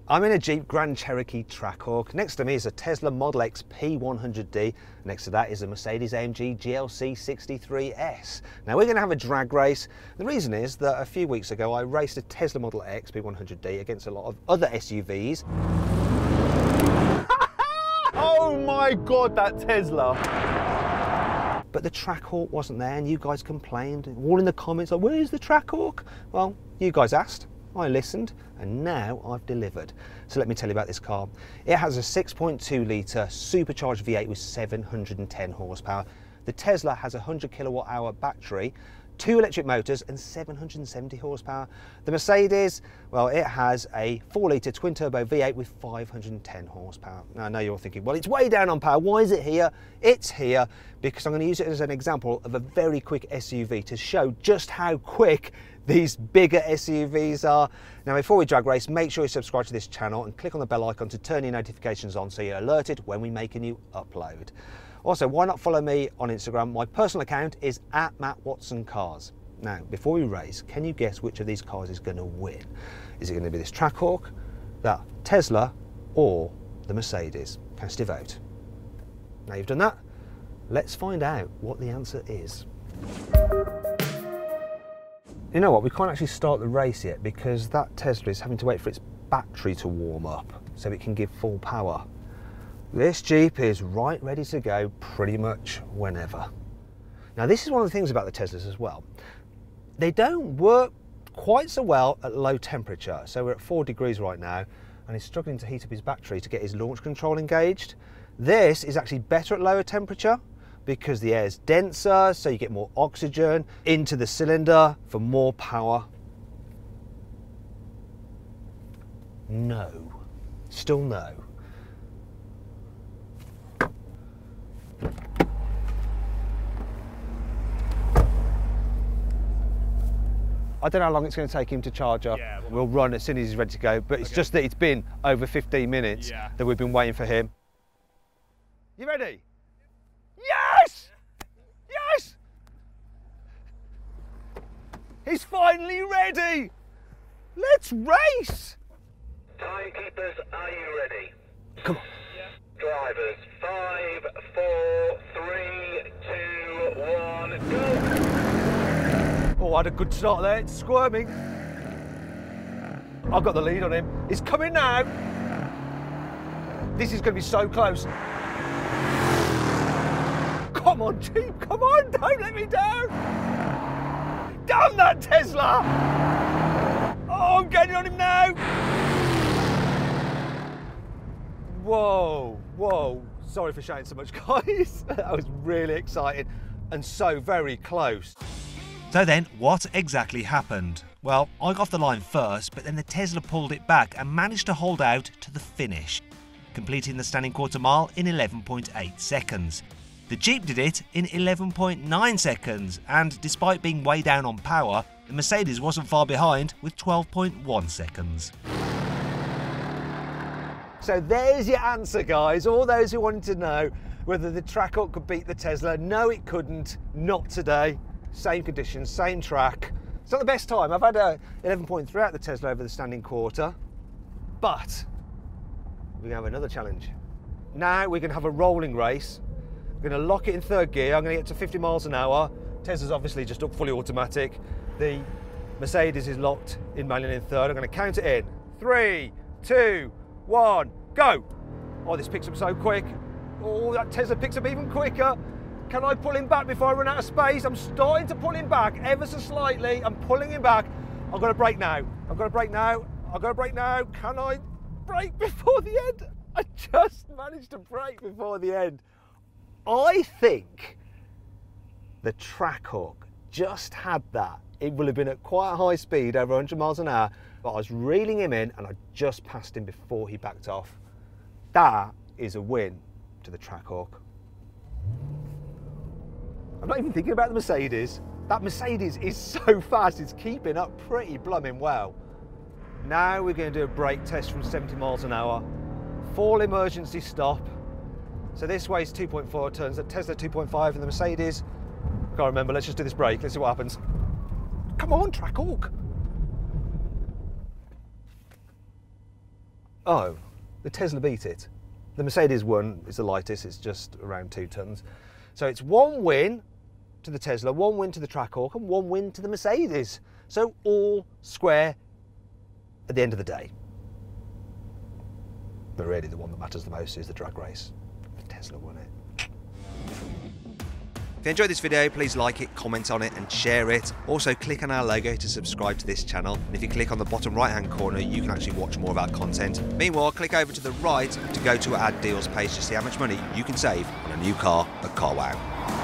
I'm in a Jeep Grand Cherokee Trackhawk. Next to me is a Tesla Model X P100D. Next to that is a Mercedes-AMG GLC 63S. Now we're going to have a drag race. The reason is that a few weeks ago I raced a Tesla Model X P100D against a lot of other SUVs. Oh my God, that Tesla! But the Trackhawk wasn't there and you guys complained, all in the comments like, where's the Trackhawk? Well, you guys asked. I listened and now I've delivered. So let me tell you about this car. It has a 6.2 litre supercharged V8 with 710 horsepower. The Tesla has a 100 kilowatt hour battery, 2 electric motors and 770 horsepower. The Mercedes, well, it has a 4 litre twin turbo V8 with 510 horsepower. Now I know you're thinking, well, it's way down on power. Why is it here? It's here because I'm going to use it as an example of a very quick SUV to show just how quick these bigger SUVs are. Now before we drag race, make sure you subscribe to this channel and click on the bell icon to turn your notifications on so you're alerted when we make a new upload. Also, why not follow me on Instagram? My personal account is @MattWatsonCars. Now, before we race, can you guess which of these cars is going to win? Is it going to be this Trackhawk, that Tesla, or the Mercedes? Cast your vote. Now you've done that, let's find out what the answer is. You know what, we can't actually start the race yet because that Tesla is having to wait for its battery to warm up so it can give full power. This Jeep is right ready to go pretty much whenever. Now this is one of the things about the Teslas as well. They don't work quite so well at low temperature. So we're at 4 degrees right now and he's struggling to heat up his battery to get his launch control engaged. This is actually better at lower temperature because the air is denser, so you get more oxygen into the cylinder for more power. No, still no. I don't know how long it's going to take him to charge up. Yeah, we'll run as soon as he's ready to go, but it's just that it's been over 15 minutes that we've been waiting for him. You ready? Yes! Yes! He's finally ready! Let's race! Timekeepers, are you ready? Come on. Drivers, 5, 4, 3, 2, 1, go! Oh, I had a good start there, it's squirming. I've got the lead on him. He's coming now. This is going to be so close. Come on, Jeep, come on, don't let me down. Damn that Tesla! Oh, I'm getting on him now. Whoa, whoa. Sorry for shouting so much, guys. That was really exciting and so very close. So then, what exactly happened? Well, I got off the line first, but then the Tesla pulled it back and managed to hold out to the finish, completing the standing quarter mile in 11.8 seconds. The Jeep did it in 11.9 seconds, and despite being way down on power, the Mercedes wasn't far behind with 12.1 seconds. So there's your answer, guys. All those who wanted to know whether the Trackhawk could beat the Tesla, no it couldn't, not today. Same conditions, same track. It's not the best time. I've had a 11.3 out the Tesla over the standing quarter, but we're gonna have another challenge. Now we're gonna have a rolling race. We're gonna lock it in 3rd gear. I'm gonna get to 50 miles an hour. Tesla's obviously just up fully automatic. The Mercedes is locked in manual in 3rd. I'm gonna count it in. 3, 2, 1, go. Oh, this picks up so quick. Oh, that Tesla picks up even quicker. Can I pull him back before I run out of space? I'm starting to pull him back ever so slightly. I'm pulling him back. I've got to brake now. I've got to brake now. I've got to brake now. Can I brake before the end? I just managed to brake before the end. I think the Trackhawk just had that. It will have been at quite a high speed, over 100 miles an hour, but I was reeling him in and I just passed him before he backed off. That is a win to the Trackhawk. I'm not even thinking about the Mercedes. That Mercedes is so fast, it's keeping up pretty blooming well. Now we're going to do a brake test from 70 miles an hour. Full emergency stop. So this weighs 2.4 tons, the Tesla 2.5 and the Mercedes, can't remember, let's just do this brake, let's see what happens. Come on, Trackhawk. Oh, the Tesla beat it. The Mercedes one is the lightest, it's just around 2 tons. So it's 1 win to the Tesla, 1 win to the Trackhawk, and 1 win to the Mercedes. So all square at the end of the day. But really the one that matters the most is the drag race. The Tesla won it. If you enjoyed this video, please like it, comment on it and share it. Also click on our logo to subscribe to this channel. And if you click on the bottom right hand corner, you can actually watch more of our content. Meanwhile, click over to the right to go to our deals page to see how much money you can save on a new car at CarWow.